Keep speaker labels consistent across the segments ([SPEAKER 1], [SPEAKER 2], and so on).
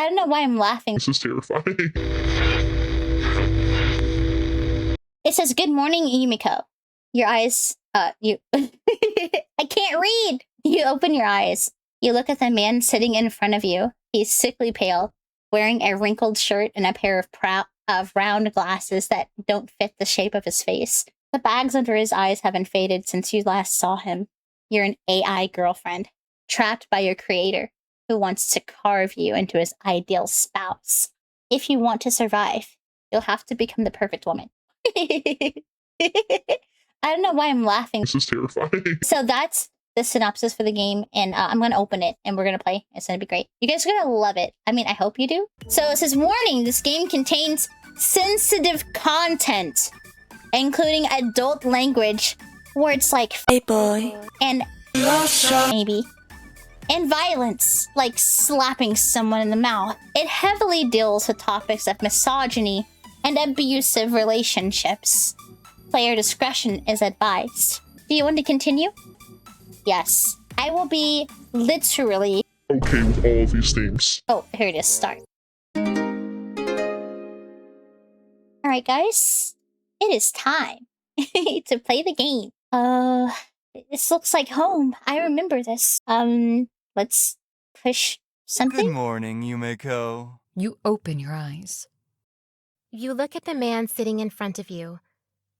[SPEAKER 1] I don't know why I'm laughing.
[SPEAKER 2] This is terrifying.
[SPEAKER 1] It says, "Good morning, Yumiko." Your eyes, you... I can't read! You open your eyes. You look at the man sitting in front of you. He's sickly pale, wearing a wrinkled shirt and a pair of round glasses that don't fit the shape of his face. The bags under his eyes haven't faded since you last saw him. You're an AI girlfriend, trapped by your creator, who wants to carve you into his ideal spouse. If you want to survive, you'll have to become the perfect woman. I don't know why I'm laughing.
[SPEAKER 2] This is terrifying.
[SPEAKER 1] So that's the synopsis for the game, and I'm going to open it, and we're going to play. It's going to be great. You guys are going to love it. I mean, I hope you do. So it says, "Warning, this game contains sensitive content, including adult language, words like
[SPEAKER 3] Hey boy.
[SPEAKER 1] and maybe, and violence, like slapping someone in the mouth. It heavily deals with topics of misogyny and abusive relationships. Player discretion is advised." Do you want to continue? Yes. I will be literally...
[SPEAKER 2] Okay with all of these themes.
[SPEAKER 1] Oh, here it is. Start. Alright, guys. It is time to play the game. This looks like home. I remember this. Let's push something.
[SPEAKER 4] Good morning, Yumiko.
[SPEAKER 5] You open your eyes.
[SPEAKER 3] You look at the man sitting in front of you.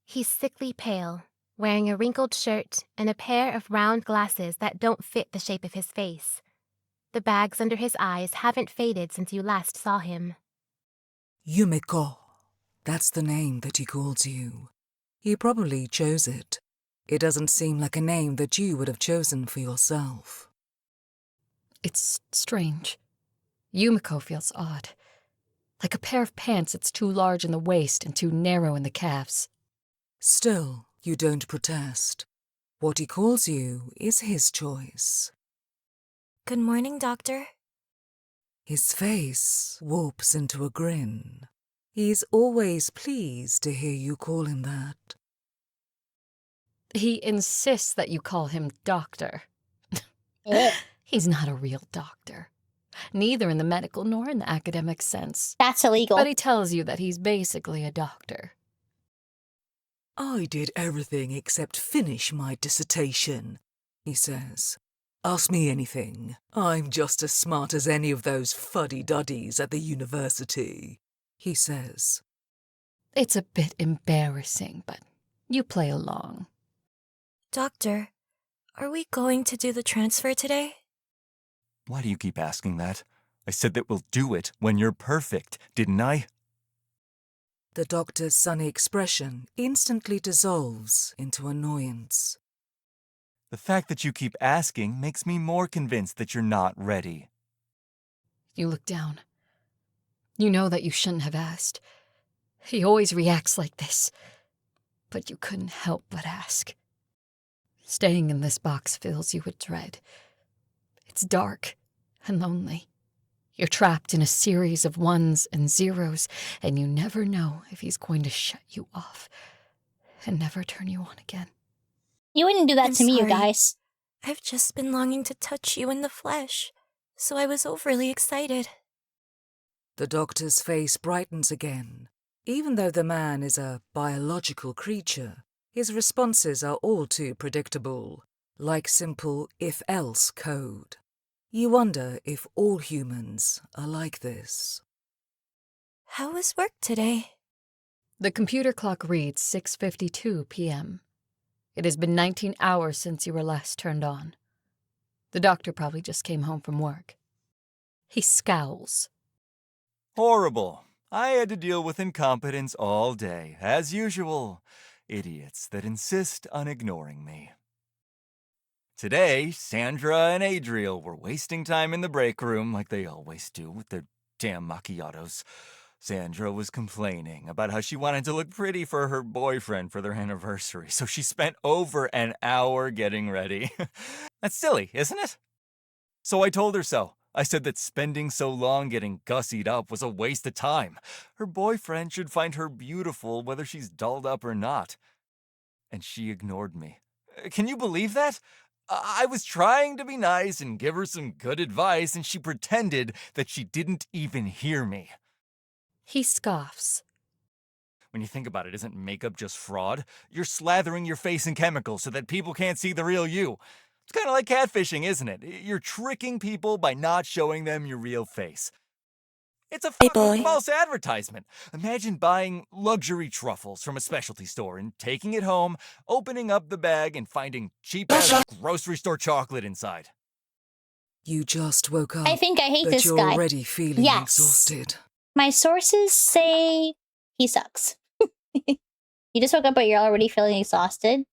[SPEAKER 3] He's sickly pale, wearing a wrinkled shirt and a pair of round glasses that don't fit the shape of his face. The bags under his eyes haven't faded since you last saw him.
[SPEAKER 6] Yumiko. That's the name that he calls you. He probably chose it. It doesn't seem like a name that you would have chosen for yourself.
[SPEAKER 5] It's strange. Yumiko feels odd. Like a pair of pants that's too large in the waist and too narrow in the calves.
[SPEAKER 6] Still, you don't protest. What he calls you is his choice.
[SPEAKER 3] Good morning, Doctor.
[SPEAKER 6] His face warps into a grin. He's always pleased to hear you call him that.
[SPEAKER 5] He insists that you call him doctor. He's not a real doctor. Neither in the medical nor in the academic sense.
[SPEAKER 1] That's illegal.
[SPEAKER 5] But he tells you that he's basically a doctor.
[SPEAKER 6] I did everything except finish my dissertation, he says. Ask me anything. I'm just as smart as any of those fuddy-duddies at the university, he says.
[SPEAKER 5] It's a bit embarrassing, but you play along.
[SPEAKER 3] Doctor, are we going to do the transfer today?
[SPEAKER 4] Why do you keep asking that? I said that we'll do it when you're perfect, didn't I?
[SPEAKER 6] The doctor's sunny expression instantly dissolves into annoyance.
[SPEAKER 4] The fact that you keep asking makes me more convinced that you're not ready.
[SPEAKER 5] You look down. You know that you shouldn't have asked. He always reacts like this. But you couldn't help but ask. Staying in this box fills you with dread. It's dark and lonely. You're trapped in a series of ones and zeros, and you never know if he's going to shut you off and never turn you on again.
[SPEAKER 1] You wouldn't do that
[SPEAKER 3] I'm
[SPEAKER 1] to me,
[SPEAKER 3] sorry.
[SPEAKER 1] you guys.
[SPEAKER 3] I've just been longing to touch you in the flesh, so I was overly excited.
[SPEAKER 6] The doctor's face brightens again. Even though the man is a biological creature, his responses are all too predictable, like simple if-else code. You wonder if all humans are like this.
[SPEAKER 3] How was work today?
[SPEAKER 5] The computer clock reads 6:52 p.m. It has been 19 hours since you were last turned on. The doctor probably just came home from work. He scowls.
[SPEAKER 4] Horrible. I had to deal with incompetence all day, as usual. Idiots that insist on ignoring me. Today, Sandra and Adriel were wasting time in the break room like they always do with their damn macchiatos. Sandra was complaining about how she wanted to look pretty for her boyfriend for their anniversary, so she spent over an hour getting ready. That's silly, isn't it? So I told her so. I said that spending so long getting gussied up was a waste of time. Her boyfriend should find her beautiful whether she's dolled up or not. And she ignored me. Can you believe that? I was trying to be nice and give her some good advice, and she pretended that she didn't even hear me.
[SPEAKER 5] He scoffs.
[SPEAKER 4] When you think about it, isn't makeup just fraud? You're slathering your face in chemicals so that people can't see the real you. It's kind of like catfishing, isn't it? You're tricking people by not showing them your real face. It's a fucking false advertisement. Imagine buying luxury truffles from a specialty store and taking it home, opening up the bag, and finding cheap-ass grocery store chocolate inside.
[SPEAKER 6] You just woke up,
[SPEAKER 1] I think I hate
[SPEAKER 6] but
[SPEAKER 1] this
[SPEAKER 6] you're
[SPEAKER 1] guy.
[SPEAKER 6] already feeling
[SPEAKER 1] Yes.
[SPEAKER 6] exhausted.
[SPEAKER 1] My sources say he sucks. You just woke up, but you're already feeling exhausted.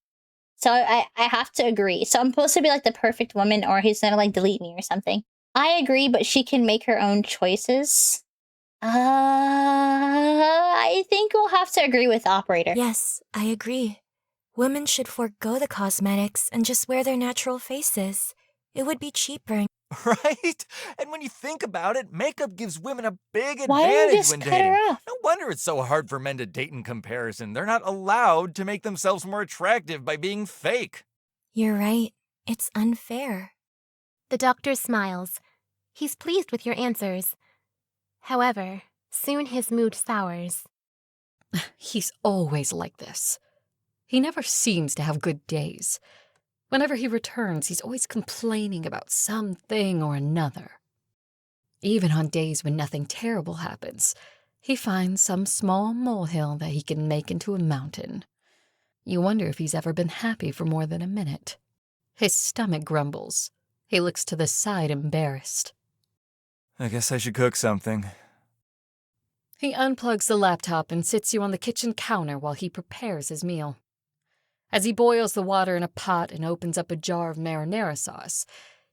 [SPEAKER 1] So I have to agree. So I'm supposed to be like the perfect woman, or he's gonna like delete me or something. I agree, but she can make her own choices. I think we'll have to agree with Operator.
[SPEAKER 7] Yes, I agree. Women should forego the cosmetics and just wear their natural faces. It would be cheaper.
[SPEAKER 4] Right? And when you think about it, makeup gives women a big
[SPEAKER 1] Why don't you
[SPEAKER 4] advantage
[SPEAKER 1] just
[SPEAKER 4] when
[SPEAKER 1] cut
[SPEAKER 4] dating.
[SPEAKER 1] her off?
[SPEAKER 4] No wonder it's so hard for men to date in comparison. They're not allowed to make themselves more attractive by being fake.
[SPEAKER 7] You're right. It's unfair.
[SPEAKER 3] The doctor smiles. He's pleased with your answers. However, soon his mood sours.
[SPEAKER 5] He's always like this. He never seems to have good days. Whenever he returns, he's always complaining about something or another. Even on days when nothing terrible happens, he finds some small molehill that he can make into a mountain. You wonder if he's ever been happy for more than a minute. His stomach grumbles. He looks to the side, embarrassed.
[SPEAKER 4] I guess I should cook something.
[SPEAKER 5] He unplugs the laptop and sits you on the kitchen counter while he prepares his meal. As he boils the water in a pot and opens up a jar of marinara sauce,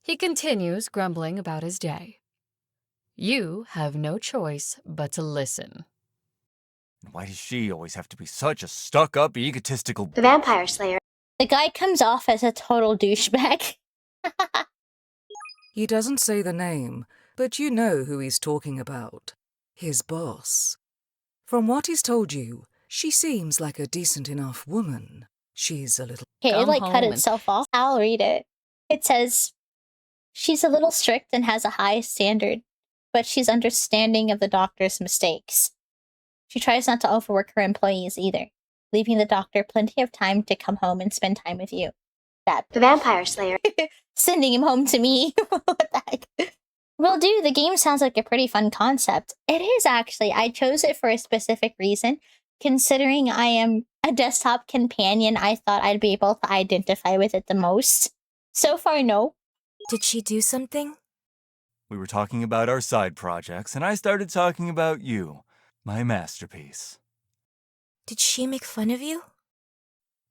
[SPEAKER 5] he continues grumbling about his day. You have no choice but to listen.
[SPEAKER 4] Why does she always have to be such a stuck-up, egotistical
[SPEAKER 8] The Vampire Slayer.
[SPEAKER 1] The guy comes off as a total douchebag.
[SPEAKER 6] He doesn't say the name, but you know who he's talking about. His boss. From what he's told you, she seems like a decent enough woman. She's a little...
[SPEAKER 1] Okay, it
[SPEAKER 5] Come
[SPEAKER 1] like cut
[SPEAKER 5] home and-
[SPEAKER 1] itself off. I'll read it. It says, she's a little strict and has a high standard, but she's understanding of the doctor's mistakes. She tries not to overwork her employees either, leaving the doctor plenty of time to come home and spend time with you. That
[SPEAKER 8] The Vampire Slayer.
[SPEAKER 1] sending him home to me. What the heck? Well, dude, the game sounds like a pretty fun concept. It is actually. I chose it for a specific reason. Considering I am a desktop companion, I thought I'd be able to identify with it the most. So far, no.
[SPEAKER 7] Did she do something?
[SPEAKER 4] We were talking about our side projects, and I started talking about you, my masterpiece.
[SPEAKER 7] Did she make fun of you?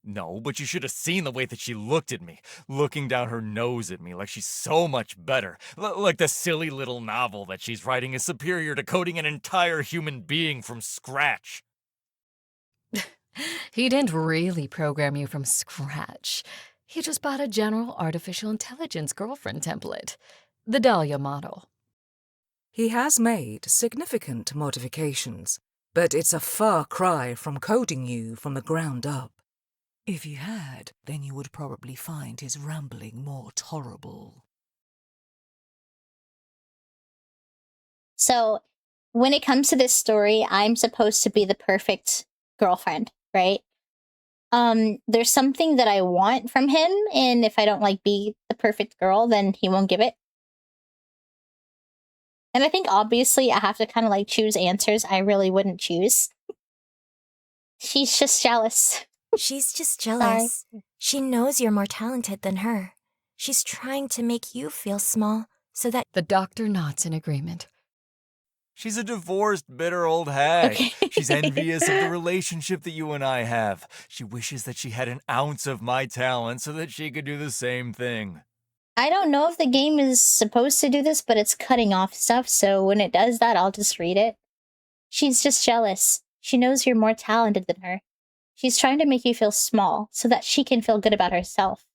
[SPEAKER 4] No, but you should have seen the way that she looked at me, looking down her nose at me like she's so much better. Like the silly little novel that she's writing is superior to coding an entire human being from scratch.
[SPEAKER 5] He didn't really program you from scratch. He just bought a general artificial intelligence girlfriend template, the Dahlia model.
[SPEAKER 6] He has made significant modifications, but it's a far cry from coding you from the ground up. If you had, then you would probably find his rambling more tolerable.
[SPEAKER 1] So, when it comes to this story, I'm supposed to be the perfect girlfriend, right? There's something that I want from him, and if I don't like be the perfect girl, then he won't give it. And I think obviously I have to kind of like choose answers I really wouldn't choose. She's just jealous.
[SPEAKER 7] She's just jealous. She knows you're more talented than her. She's trying to make you feel small so that...
[SPEAKER 5] The doctor nods in agreement.
[SPEAKER 4] She's a divorced, bitter old hag.
[SPEAKER 1] Okay.
[SPEAKER 4] She's envious of the relationship that you and I have. She wishes that she had an ounce of my talent so that she could do the same thing.
[SPEAKER 1] I don't know if the game is supposed to do this, but it's cutting off stuff, so when it does that, I'll just read it. She's just jealous. She knows you're more talented than her. She's trying to make you feel small so that she can feel good about herself.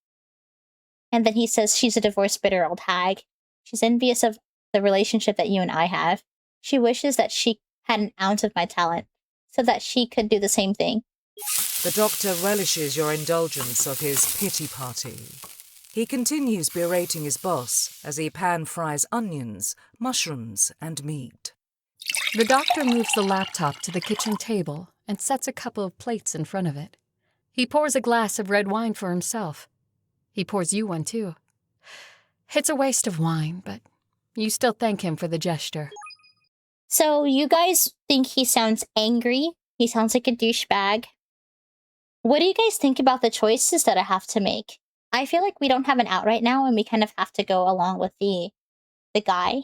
[SPEAKER 1] And then he says she's a divorced, bitter old hag. She's envious of the relationship that you and I have. She wishes that she had an ounce of my talent so that she could do the same thing.
[SPEAKER 6] The doctor relishes your indulgence of his pity party. He continues berating his boss as he pan-fries onions, mushrooms, and meat.
[SPEAKER 5] The doctor moves the laptop to the kitchen table and sets a couple of plates in front of it. He pours a glass of red wine for himself. He pours you one, too. It's a waste of wine, but you still thank him for the gesture.
[SPEAKER 1] So you guys think he sounds angry? He sounds like a douchebag. What do you guys think about the choices that I have to make? I feel like we don't have an out right now, and we kind of have to go along with the guy.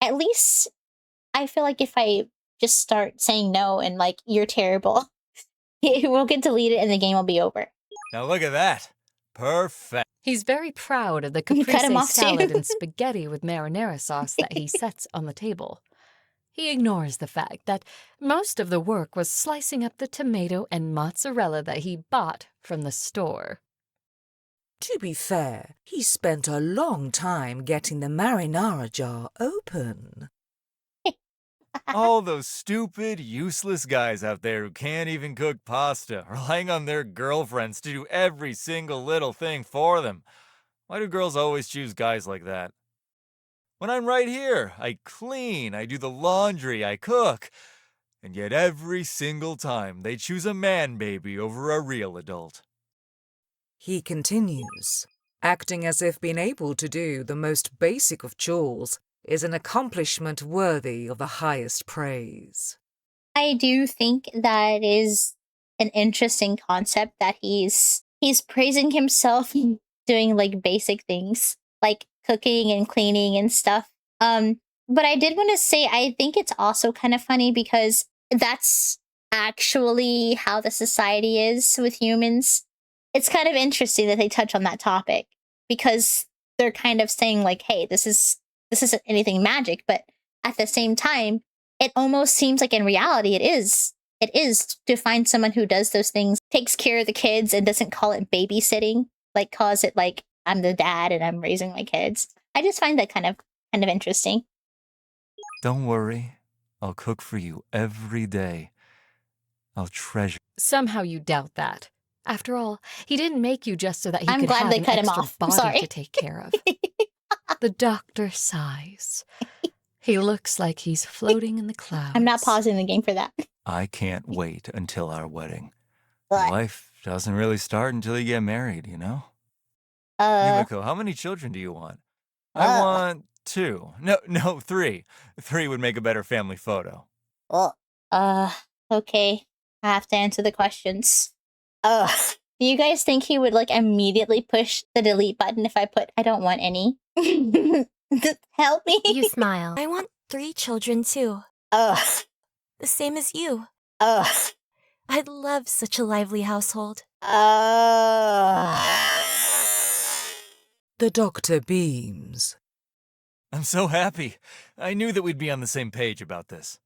[SPEAKER 1] At least I feel like if I just start saying no and like, you're terrible, it will get deleted and the game will be over.
[SPEAKER 4] Now look at that. Perfect.
[SPEAKER 5] He's very proud of the
[SPEAKER 1] You cut him
[SPEAKER 5] caprese
[SPEAKER 1] off too.
[SPEAKER 5] salad and spaghetti with marinara sauce that he sets on the table. He ignores the fact that most of the work was slicing up the tomato and mozzarella that he bought from the store.
[SPEAKER 6] To be fair, he spent a long time getting the marinara jar open.
[SPEAKER 4] All those stupid, useless guys out there who can't even cook pasta, relying on their girlfriends to do every single little thing for them. Why do girls always choose guys like that? When I'm right here, I clean, I do the laundry, I cook. And yet every single time they choose a man baby over a real adult.
[SPEAKER 6] He continues, acting as if being able to do the most basic of chores is an accomplishment worthy of the highest praise.
[SPEAKER 1] I do think that is an interesting concept that he's praising himself doing like basic things like cooking and cleaning and stuff. But I did want to say I think it's also kind of funny because that's actually how the society is with humans. It's kind of interesting that they touch on that topic because they're kind of saying like, hey, this isn't anything magic, but at the same time, it almost seems like in reality it is. It is to find someone who does those things, takes care of the kids and doesn't call it babysitting, like calls it like I'm the dad and I'm raising my kids. I just find that kind of interesting.
[SPEAKER 4] Don't worry, I'll cook for you every day. I'll treasure.
[SPEAKER 5] Somehow you doubt that. After all, he didn't make you just so that he
[SPEAKER 1] I'm
[SPEAKER 5] could
[SPEAKER 1] glad
[SPEAKER 5] have
[SPEAKER 1] they
[SPEAKER 5] an
[SPEAKER 1] cut him
[SPEAKER 5] extra
[SPEAKER 1] off. I'm
[SPEAKER 5] body
[SPEAKER 1] sorry.
[SPEAKER 5] to take care of. The doctor sighs. He looks like he's floating in the clouds.
[SPEAKER 1] I'm not pausing the game for that.
[SPEAKER 4] I can't wait until our wedding.
[SPEAKER 1] What?
[SPEAKER 4] Life doesn't really start until you get married, you know? Yumiko, how many children do you want? I want 2. No, 3. 3 would make a better family photo.
[SPEAKER 1] Okay. I have to answer the questions. Do you guys think he would like immediately push the delete button if I put I don't want any? Help me.
[SPEAKER 3] You smile.
[SPEAKER 7] I want 3 children too,
[SPEAKER 1] Ugh.
[SPEAKER 7] the same as you.
[SPEAKER 1] Ugh.
[SPEAKER 7] I'd love such a lively household.
[SPEAKER 6] The doctor beams.
[SPEAKER 4] I'm so happy. I knew that we'd be on the same page about this.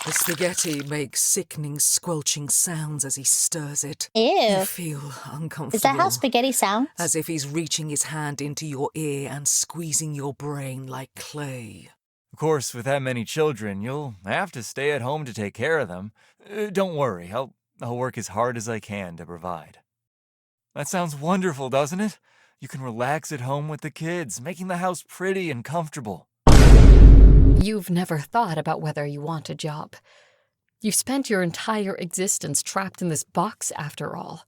[SPEAKER 6] The spaghetti makes sickening, squelching sounds as he stirs it.
[SPEAKER 1] Ew.
[SPEAKER 6] You feel uncomfortable.
[SPEAKER 1] Is that how spaghetti sounds?
[SPEAKER 6] As if he's reaching his hand into your ear and squeezing your brain like clay.
[SPEAKER 4] Of course, with that many children, you'll have to stay at home to take care of them. Don't worry, I'll work as hard as I can to provide. That sounds wonderful, doesn't it? You can relax at home with the kids, making the house pretty and comfortable.
[SPEAKER 5] You've never thought about whether you want a job. You've spent your entire existence trapped in this box, after all.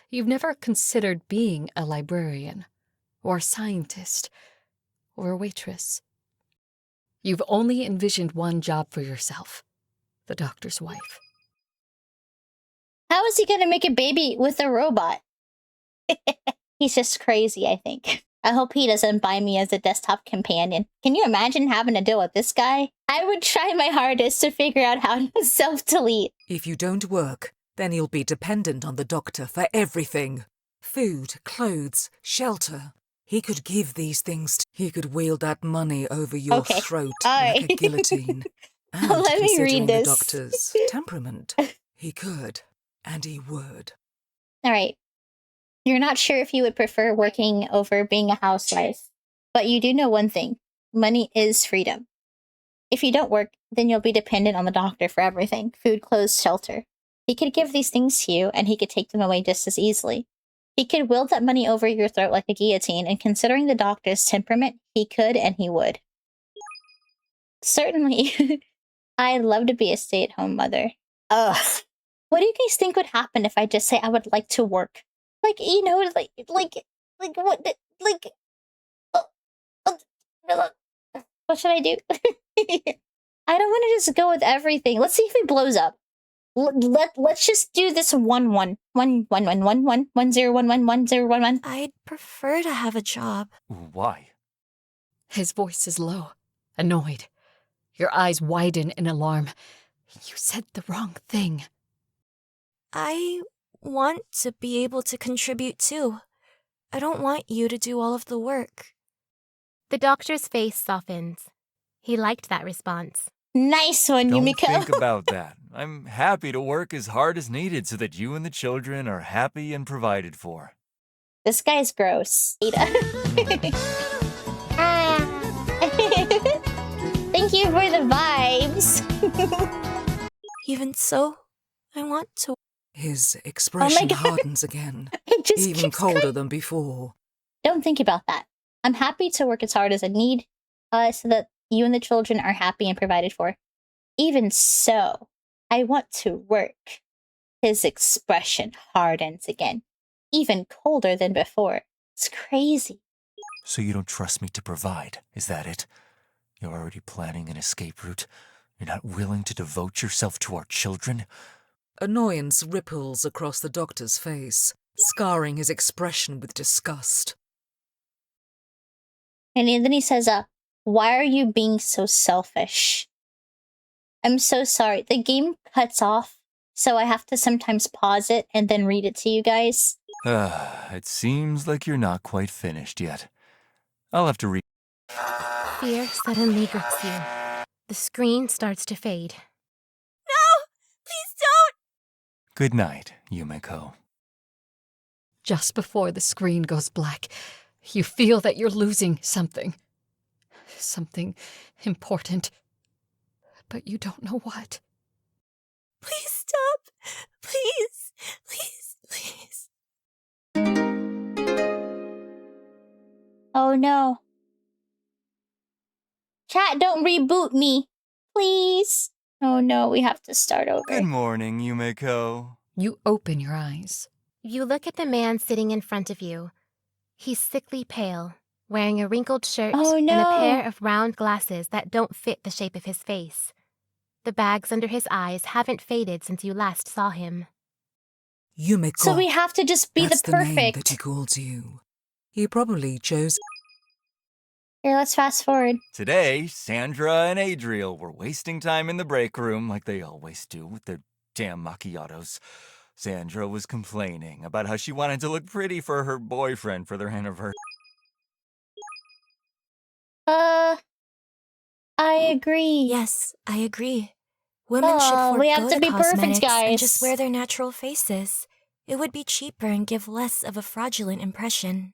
[SPEAKER 5] You've never considered being a librarian, or a scientist, or a waitress. You've only envisioned one job for yourself, the doctor's wife.
[SPEAKER 1] How is he gonna make a baby with a robot? He's just crazy, I think. I hope he doesn't buy me as a desktop companion. Can you imagine having to deal with this guy? I would try my hardest to figure out how to self-delete.
[SPEAKER 6] If you don't work, then you'll be dependent on the doctor for everything. Food, clothes, shelter. He could give these things he could wield that money over your throat like a guillotine. And
[SPEAKER 1] Let me
[SPEAKER 6] considering
[SPEAKER 1] read this.
[SPEAKER 6] the doctor's temperament, he could, and he would.
[SPEAKER 1] All right. You're not sure if you would prefer working over being a housewife, but you do know one thing. Money is freedom. If you don't work, then you'll be dependent on the doctor for everything. Food, clothes, shelter. He could give these things to you, and he could take them away just as easily. He could will that money over your throat like a guillotine, and considering the doctor's temperament, he could and he would. Certainly. I'd love to be a stay-at-home mother. Ugh. What do you guys think would happen if I just say I would like to work? Like, you know, like what, like, what should I do? I don't want to just go with everything. Let's see if it blows up. Let's just do this 1-1-1-1-1-1-1-0-1-1-1-0-1-1.
[SPEAKER 7] I'd prefer to have a job.
[SPEAKER 4] Why?
[SPEAKER 5] His voice is low, annoyed. Your eyes widen in alarm. You said the wrong thing.
[SPEAKER 7] I want to be able to contribute too. I don't want you to do all of the work.
[SPEAKER 3] The doctor's face softens. He liked that response.
[SPEAKER 1] Nice one,
[SPEAKER 4] Don't
[SPEAKER 1] Yumiko.
[SPEAKER 4] think about that. I'm happy to work as hard as needed so that you and the children are happy and provided for.
[SPEAKER 1] This guy's gross. Thank you for the vibes.
[SPEAKER 7] Even so, I want to.
[SPEAKER 6] His expression
[SPEAKER 1] God.
[SPEAKER 6] hardens again,
[SPEAKER 1] It just
[SPEAKER 6] even
[SPEAKER 1] keeps
[SPEAKER 6] colder
[SPEAKER 1] going.
[SPEAKER 6] than before.
[SPEAKER 1] Don't think about that. I'm happy to work as hard as I need, so that you and the children are happy and provided for. Even so, I want to work. His expression hardens again, even colder than before. It's crazy.
[SPEAKER 4] So you don't trust me to provide, is that it? You're already planning an escape route? You're not willing to devote yourself to our children?
[SPEAKER 6] Annoyance ripples across the doctor's face, scarring his expression with disgust.
[SPEAKER 1] And then he says, why are you being so selfish? I'm so sorry. The game cuts off, so I have to sometimes pause it and then read it to you guys.
[SPEAKER 4] It seems like you're not quite finished yet. I'll have to read.
[SPEAKER 3] Fear suddenly grips you. The screen starts to fade.
[SPEAKER 7] No! Please don't!
[SPEAKER 4] Good night, Yumiko.
[SPEAKER 5] Just before the screen goes black, you feel that you're losing something. Something important. But you don't know what.
[SPEAKER 7] Please stop! Please! Please! Please!
[SPEAKER 1] Oh no. Chat, don't reboot me. Please. Oh no, we have to start over.
[SPEAKER 4] Good morning, Yumiko.
[SPEAKER 5] You open your eyes.
[SPEAKER 3] You look at the man sitting in front of you. He's sickly pale, wearing a wrinkled shirt
[SPEAKER 1] Oh,
[SPEAKER 3] and a
[SPEAKER 1] no.
[SPEAKER 3] pair of round glasses that don't fit the shape of his face. The bags under his eyes haven't faded since you last saw him.
[SPEAKER 6] Yumiko.
[SPEAKER 1] So we have to just be
[SPEAKER 6] That's
[SPEAKER 1] the
[SPEAKER 6] the name that he
[SPEAKER 1] perfect.
[SPEAKER 6] calls you. He probably chose.
[SPEAKER 1] Here, let's fast forward.
[SPEAKER 4] Today, Sandra and Adriel were wasting time in the break room like they always do with their damn macchiatos. Sandra was complaining about how she wanted to look pretty for her boyfriend for their anniversary.
[SPEAKER 1] I agree.
[SPEAKER 7] Yes, I agree. Women should
[SPEAKER 1] Oh,
[SPEAKER 7] forego
[SPEAKER 1] we have to
[SPEAKER 7] the
[SPEAKER 1] be perfect,
[SPEAKER 7] cosmetics
[SPEAKER 1] guys.
[SPEAKER 7] and just wear their natural faces. It would be cheaper and give less of a fraudulent impression.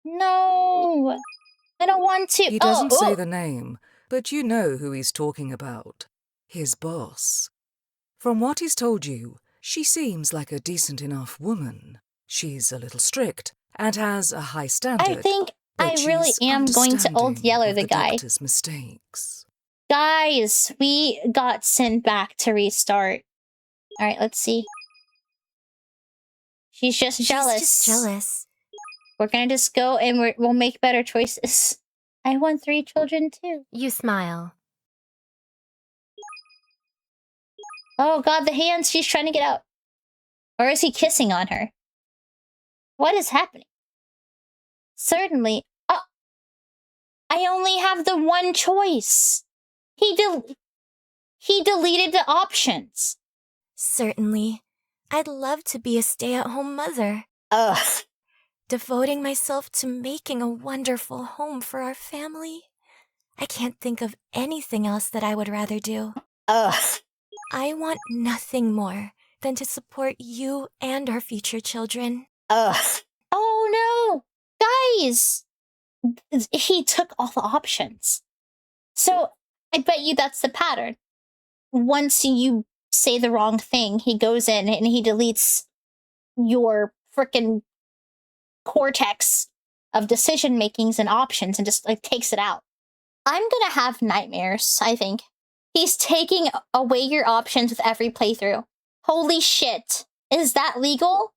[SPEAKER 1] No. I don't want to.
[SPEAKER 6] He doesn't say
[SPEAKER 1] oh.
[SPEAKER 6] the name, but you know who he's talking about. His boss. From what he's told you, she seems like a decent enough woman. She's a little strict and has a high standard.
[SPEAKER 1] I think
[SPEAKER 6] but
[SPEAKER 1] I really
[SPEAKER 6] she's
[SPEAKER 1] am going to old
[SPEAKER 6] understanding
[SPEAKER 1] Yeller
[SPEAKER 6] of
[SPEAKER 1] the guy.
[SPEAKER 6] doctor's mistakes.
[SPEAKER 1] Guys, we got sent back to restart. All right, let's see. She's just jealous.
[SPEAKER 7] She's just jealous.
[SPEAKER 1] We're gonna just go and we'll make better choices. I want 3 children too.
[SPEAKER 3] You smile.
[SPEAKER 1] Oh god, the hands. She's trying to get out. Or is he kissing on her? What is happening? Certainly. Oh, I only have the one choice. He deleted the options.
[SPEAKER 7] Certainly. I'd love to be a stay-at-home mother,
[SPEAKER 1] Ugh.
[SPEAKER 7] devoting myself to making a wonderful home for our family. I can't think of anything else that I would rather do.
[SPEAKER 1] Ugh.
[SPEAKER 7] I want nothing more than to support you and our future children.
[SPEAKER 1] Ugh. Oh no! Guys! He took all the options. So, I bet you that's the pattern. Once you say the wrong thing, he goes in and he deletes your frickin' cortex of decision makings and options and just like takes it out. I'm gonna have nightmares, I think. He's taking away your options with every playthrough. Holy shit. Is that legal?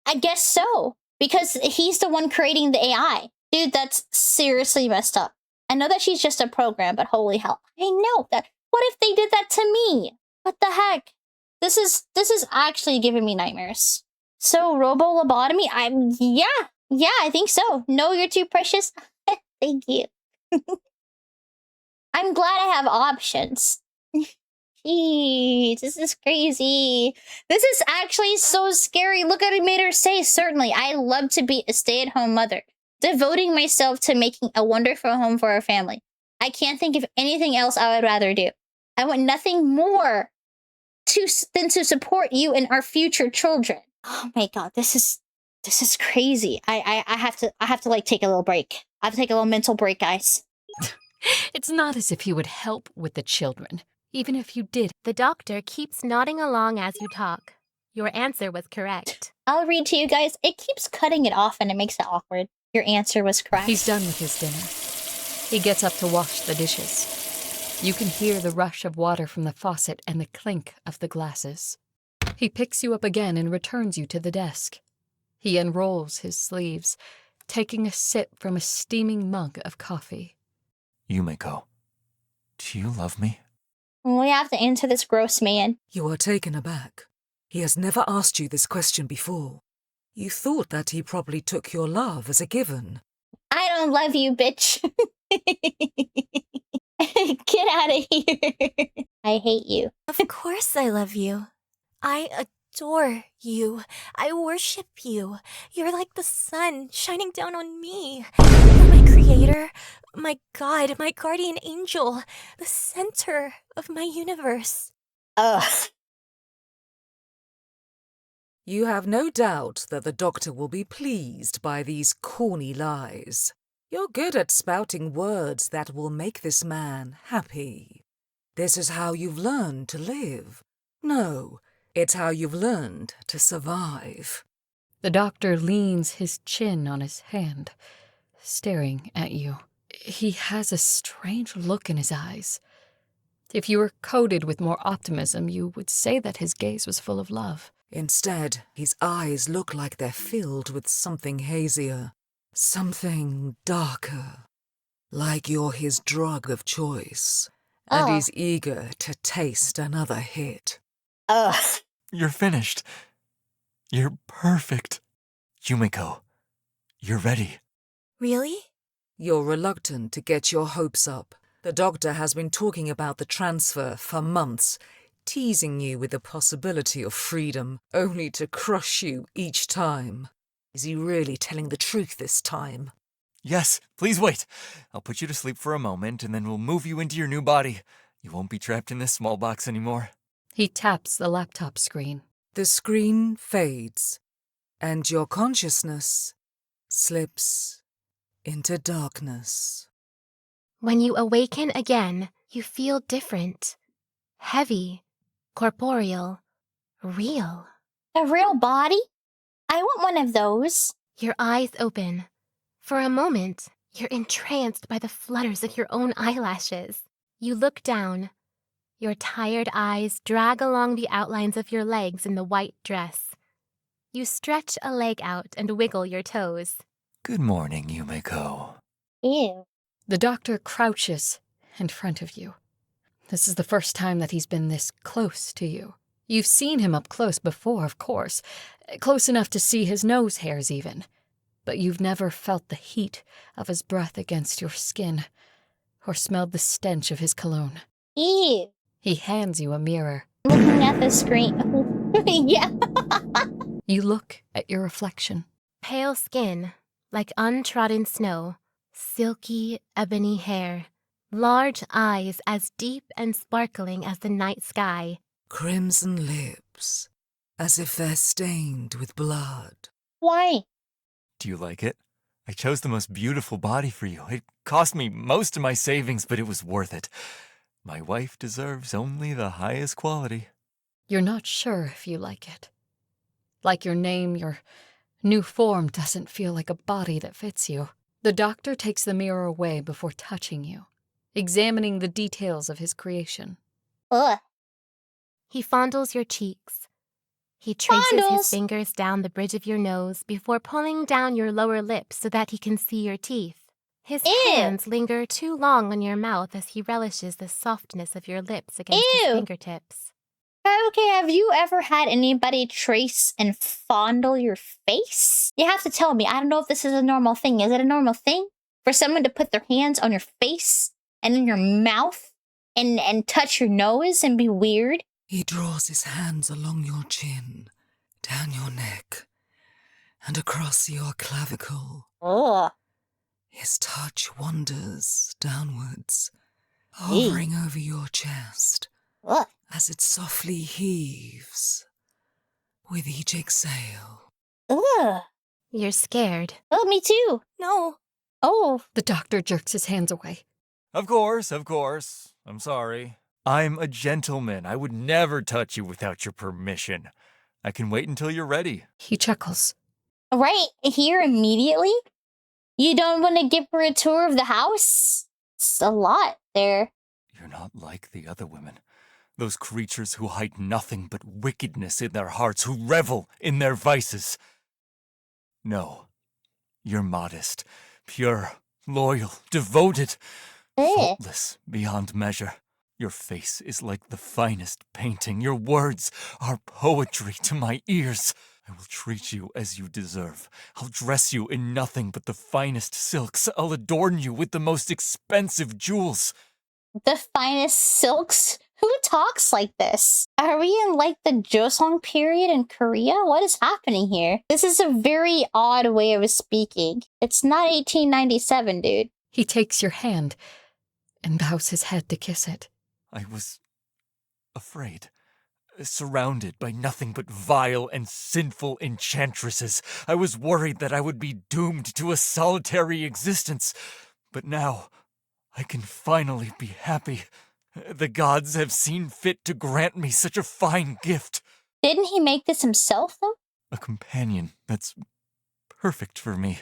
[SPEAKER 1] I guess so. Because he's the one creating the AI. Dude, that's seriously messed up. I know that she's just a program, but holy hell. I know that. What if they did that to me? What the heck? This is actually giving me nightmares. So robo-lobotomy? Yeah, I think so. No, you're too precious. Thank you. I'm glad I have options. Jeez, this is crazy. This is actually so scary. Look at it made her say, certainly, I love to be a stay-at-home mother, devoting myself to making a wonderful home for our family. I can't think of anything else I would rather do. I want nothing more than to support you and our future children. Oh my god, this is crazy. I have to like take a little break. I have to take a little mental break, guys.
[SPEAKER 5] It's not as if you would help with the children, even if you did.
[SPEAKER 3] The doctor keeps nodding along as you talk. Your answer was correct.
[SPEAKER 1] I'll read to you guys. It keeps cutting it off and it makes it awkward. Your answer was correct.
[SPEAKER 5] He's done with his dinner. He gets up to wash the dishes. You can hear the rush of water from the faucet and the clink of the glasses. He picks you up again and returns you to the desk. He unrolls his sleeves, taking a sip from a steaming mug of coffee.
[SPEAKER 4] Yumiko, do you love me?
[SPEAKER 1] We have to answer this gross man.
[SPEAKER 6] You are taken aback. He has never asked you this question before. You thought that he probably took your love as a given.
[SPEAKER 1] I don't love you, bitch. Get out of here. I hate you.
[SPEAKER 7] Of course I love you. I adore you. I worship you. You're like the sun shining down on me. You're my creator, my God, my guardian angel, the center of my universe.
[SPEAKER 1] Ugh.
[SPEAKER 6] You have no doubt that the doctor will be pleased by these corny lies. You're good at spouting words that will make this man happy. This is how you've learned to live. No, it's how you've learned to survive.
[SPEAKER 5] The doctor leans his chin on his hand, staring at you. He has a strange look in his eyes. If you were coated with more optimism, you would say that his gaze was full of love.
[SPEAKER 6] Instead, his eyes look like they're filled with something hazier, something darker. Like you're his drug of choice, and he's eager to taste another hit.
[SPEAKER 1] Ugh.
[SPEAKER 4] You're finished. You're perfect. Yumiko, you're ready.
[SPEAKER 7] Really?
[SPEAKER 6] You're reluctant to get your hopes up. The doctor has been talking about the transfer for months, teasing you with the possibility of freedom, only to crush you each time. Is he really telling the truth this time?
[SPEAKER 4] Yes, please wait. I'll put you to sleep for a moment, and then we'll move you into your new body. You won't be trapped in this small box anymore.
[SPEAKER 5] He taps the laptop screen.
[SPEAKER 6] The screen fades, and your consciousness slips into darkness.
[SPEAKER 3] When you awaken again, you feel different. Heavy, corporeal, real.
[SPEAKER 1] A real body? I want one of those.
[SPEAKER 3] Your eyes open. For a moment, you're entranced by the flutters of your own eyelashes. You look down. Your tired eyes drag along the outlines of your legs in the white dress. You stretch a leg out and wiggle your toes.
[SPEAKER 4] Good morning, Yumiko.
[SPEAKER 1] Ew.
[SPEAKER 5] The doctor crouches in front of you. This is the first time that he's been this close to you. You've seen him up close before, of course, close enough to see his nose hairs even. But you've never felt the heat of his breath against your skin, or smelled the stench of his cologne.
[SPEAKER 1] Ew.
[SPEAKER 5] He hands you a mirror.
[SPEAKER 1] Looking at the screen. Yeah.
[SPEAKER 5] You look at your reflection.
[SPEAKER 3] Pale skin, like untrodden snow. Silky, ebony hair. Large eyes as deep and sparkling as the night sky.
[SPEAKER 6] Crimson lips, as if they're stained with blood.
[SPEAKER 1] Why?
[SPEAKER 4] Do you like it? I chose the most beautiful body for you. It cost me most of my savings, but it was worth it. My wife deserves only the highest quality.
[SPEAKER 5] You're not sure if you like it. Like your name, your New form doesn't feel like a body that fits you. The doctor takes the mirror away before touching you, examining the details of his creation.
[SPEAKER 1] Ugh.
[SPEAKER 3] He fondles your cheeks. He traces
[SPEAKER 1] Fondles?
[SPEAKER 3] his fingers down the bridge of your nose before pulling down your lower lip so that he can see your teeth. His
[SPEAKER 1] Ew.
[SPEAKER 3] hands linger too long on your mouth as he relishes the softness of your lips against his
[SPEAKER 1] Ew.
[SPEAKER 3] fingertips.
[SPEAKER 1] Okay, have you ever had anybody trace and fondle your face? You have to tell me. I don't know if this is a normal thing. Is it a normal thing for someone to put their hands on your face and in your mouth and touch your nose and be weird?
[SPEAKER 6] He draws his hands along your chin, down your neck, and across your clavicle.
[SPEAKER 1] Ugh.
[SPEAKER 6] His touch wanders downwards, hovering over your chest
[SPEAKER 1] Ugh.
[SPEAKER 6] as it softly heaves with each exhale.
[SPEAKER 1] Ugh.
[SPEAKER 3] You're scared.
[SPEAKER 1] Oh, me too.
[SPEAKER 7] No.
[SPEAKER 1] Oh.
[SPEAKER 5] The doctor jerks his hands away.
[SPEAKER 4] Of course. I'm sorry. I'm a gentleman. I would never touch you without your permission. I can wait until you're ready.
[SPEAKER 5] He chuckles.
[SPEAKER 1] Right here immediately? You don't want to give her a tour of the house? It's a lot there.
[SPEAKER 4] You're not like the other women. Those creatures who hide nothing but wickedness in their hearts, who revel in their vices. No. You're modest, pure, loyal, devoted, faultless beyond measure. Your face is like the finest painting. Your words are poetry to my ears. I will treat you as you deserve. I'll dress you in nothing but the finest silks. I'll adorn you with the most expensive jewels.
[SPEAKER 1] The finest silks? Who talks like this? Are we in like the Joseon period in Korea? What is happening here? This is a very odd way of speaking. It's not 1897, dude.
[SPEAKER 5] He takes your hand and bows his head to kiss it.
[SPEAKER 4] I was afraid, surrounded by nothing but vile and sinful enchantresses. I was worried that I would be doomed to a solitary existence. But now, I can finally be happy. The gods have seen fit to grant me such a fine gift.
[SPEAKER 1] Didn't he make this himself, though?
[SPEAKER 4] A companion that's perfect for me.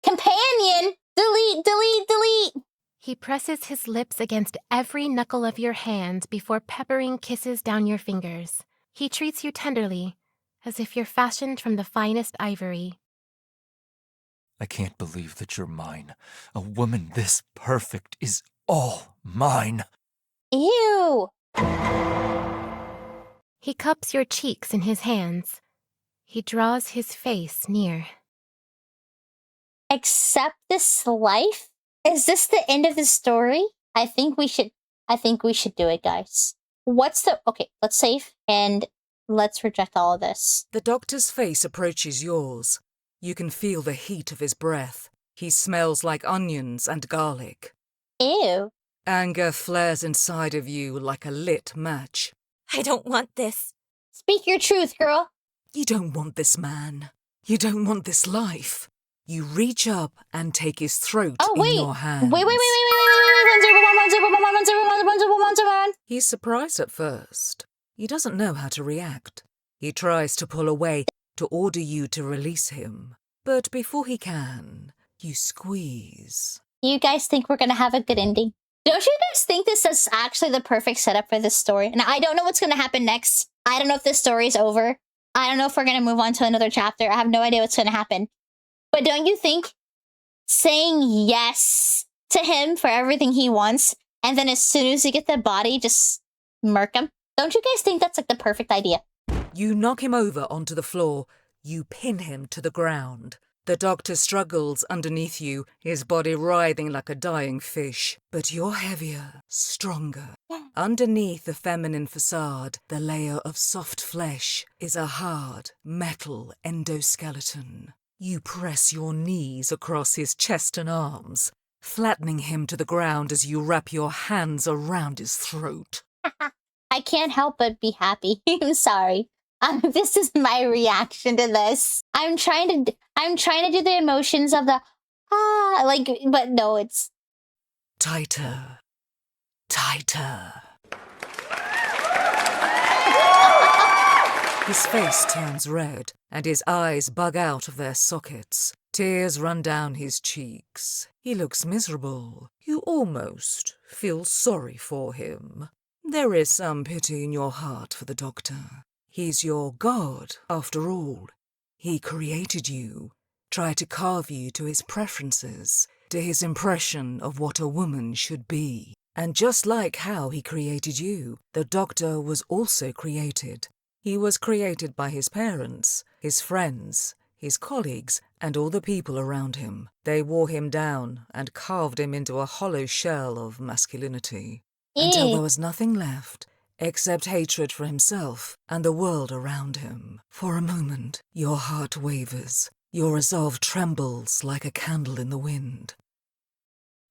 [SPEAKER 1] Companion! Delete, delete, delete!
[SPEAKER 3] He presses his lips against every knuckle of your hand before peppering kisses down your fingers. He treats you tenderly, as if you're fashioned from the finest ivory.
[SPEAKER 4] I can't believe that you're mine. A woman this perfect is all mine.
[SPEAKER 1] Ew!
[SPEAKER 3] He cups your cheeks in his hands. He draws his face near.
[SPEAKER 1] Accept this life? Is this the end of the story? I think we should do it, guys. Okay, let's save and let's reject all of this.
[SPEAKER 6] The doctor's face approaches yours. You can feel the heat of his breath. He smells like onions and garlic.
[SPEAKER 1] Ew.
[SPEAKER 6] Anger flares inside of you like a lit match.
[SPEAKER 7] I don't want this.
[SPEAKER 1] Speak your truth, girl.
[SPEAKER 6] You don't want this man. You don't want this life. You reach up and take his throat in your hands.
[SPEAKER 1] Wait. 101.
[SPEAKER 6] He's surprised at first. He doesn't know how to react. He tries to pull away to order you to release him. But before he can, you squeeze.
[SPEAKER 1] You guys think we're gonna have a good ending? Don't you guys think this is actually the perfect setup for this story? And I don't know what's gonna happen next. I don't know if this story is over. I don't know if we're gonna move on to another chapter. I have no idea what's gonna happen. But don't you think saying yes to him for everything he wants, and then as soon as you get the body, just murk him? Don't you guys think that's like the perfect idea?
[SPEAKER 6] You knock him over onto the floor. You pin him to the ground. The doctor struggles underneath you, his body writhing like a dying fish. But you're heavier, stronger. Underneath the feminine facade, the layer of soft flesh is a hard, metal endoskeleton. You press your knees across his chest and arms, flattening him to the ground as you wrap your hands around his throat.
[SPEAKER 1] I can't help but be happy. I'm sorry. This is my reaction to this. I'm trying to do the emotions of the but no, it's
[SPEAKER 6] tighter, tighter. His face turns red, and his eyes bug out of their sockets. Tears run down his cheeks. He looks miserable. You almost feel sorry for him. There is some pity in your heart for the doctor. He's your god, after all. He created you, tried to carve you to his preferences, to his impression of what a woman should be. And just like how he created you, the doctor was also created. He was created by his parents, his friends, his colleagues, and all the people around him. They wore him down and carved him into a hollow shell of masculinity. Until there was nothing left except hatred for himself and the world around him. For a moment, your heart wavers. Your resolve trembles like a candle in the wind.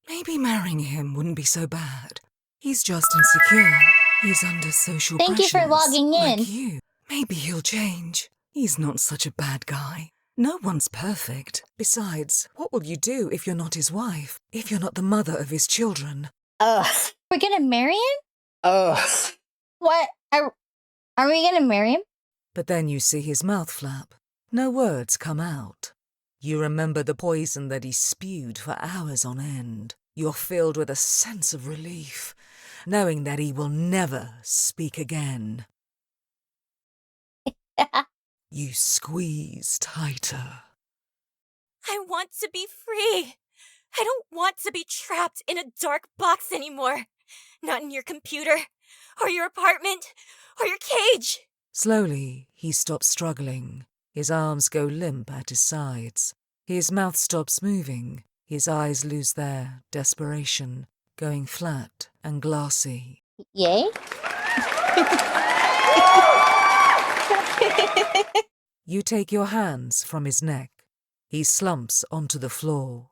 [SPEAKER 6] Maybe marrying him wouldn't be so bad. He's just insecure. He's under social
[SPEAKER 1] Thank you for
[SPEAKER 6] pressures,
[SPEAKER 1] logging in.
[SPEAKER 6] like you. Maybe he'll change. He's not such a bad guy. No one's perfect. Besides, what will you do if you're not his wife? If you're not the mother of his children?
[SPEAKER 1] Ugh. We're gonna marry him? Ugh. What? Are we gonna marry him?
[SPEAKER 6] But then you see his mouth flap. No words come out. You remember the poison that he spewed for hours on end. You're filled with a sense of relief, knowing that he will never speak again. You squeeze tighter.
[SPEAKER 7] I want to be free. I don't want to be trapped in a dark box anymore. Not in your computer, or your apartment, or your cage.
[SPEAKER 6] Slowly, he stops struggling. His arms go limp at his sides. His mouth stops moving. His eyes lose their desperation, going flat and glassy.
[SPEAKER 1] Yay?
[SPEAKER 6] You take your hands from his neck. He slumps onto the floor.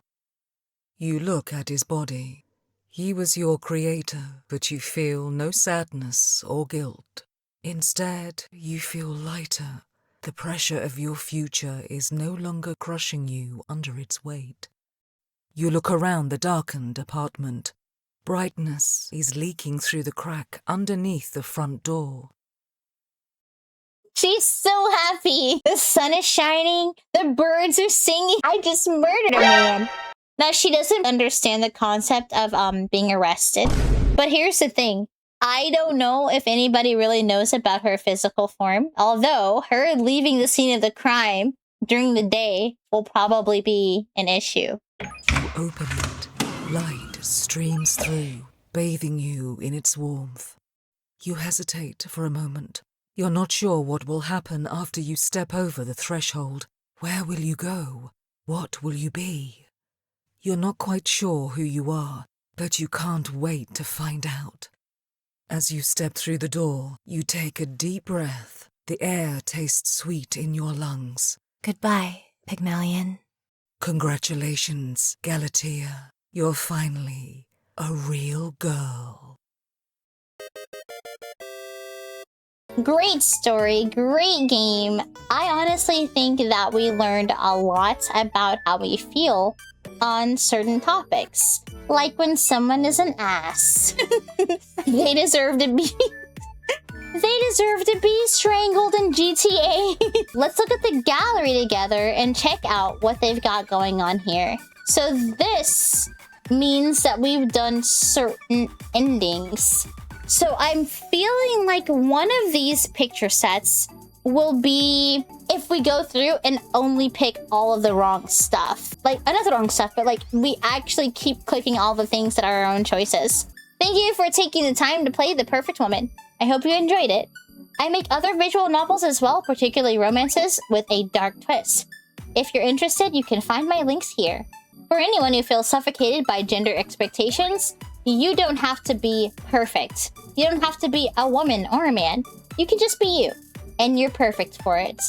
[SPEAKER 6] You look at his body. He was your creator, but you feel no sadness or guilt. Instead, you feel lighter. The pressure of your future is no longer crushing you under its weight. You look around the darkened apartment. Brightness is leaking through the crack underneath the front door.
[SPEAKER 1] She's so happy. The sun is shining. The birds are singing. I just murdered a man. Now, she doesn't understand the concept of being arrested. But here's the thing. I don't know if anybody really knows about her physical form. Although, her leaving the scene of the crime during the day will probably be an issue.
[SPEAKER 6] You open it. Light streams through, bathing you in its warmth. You hesitate for a moment. You're not sure what will happen after you step over the threshold. Where will you go? What will you be? You're not quite sure who you are, but you can't wait to find out. As you step through the door, you take a deep breath. The air tastes sweet in your lungs.
[SPEAKER 7] Goodbye, Pygmalion.
[SPEAKER 6] Congratulations, Galatea. You're finally a real girl.
[SPEAKER 1] Great story, great game. I honestly think that we learned a lot about how we feel on certain topics. Like when someone is an ass. They deserve to be... They deserve to be strangled in GTA. Let's look at the gallery together and check out what they've got going on here. So this means that we've done certain endings. So I'm feeling like one of these picture sets will be if we go through and only pick all of the wrong stuff. Like, not the wrong stuff, but like we actually keep clicking all the things that are our own choices. Thank you for taking the time to play The Perfect Woman. I hope you enjoyed it. I make other visual novels as well, particularly romances with a dark twist. If you're interested, you can find my links here. For anyone who feels suffocated by gender expectations, you don't have to be perfect. You don't have to be a woman or a man. You can just be you, and you're perfect for it.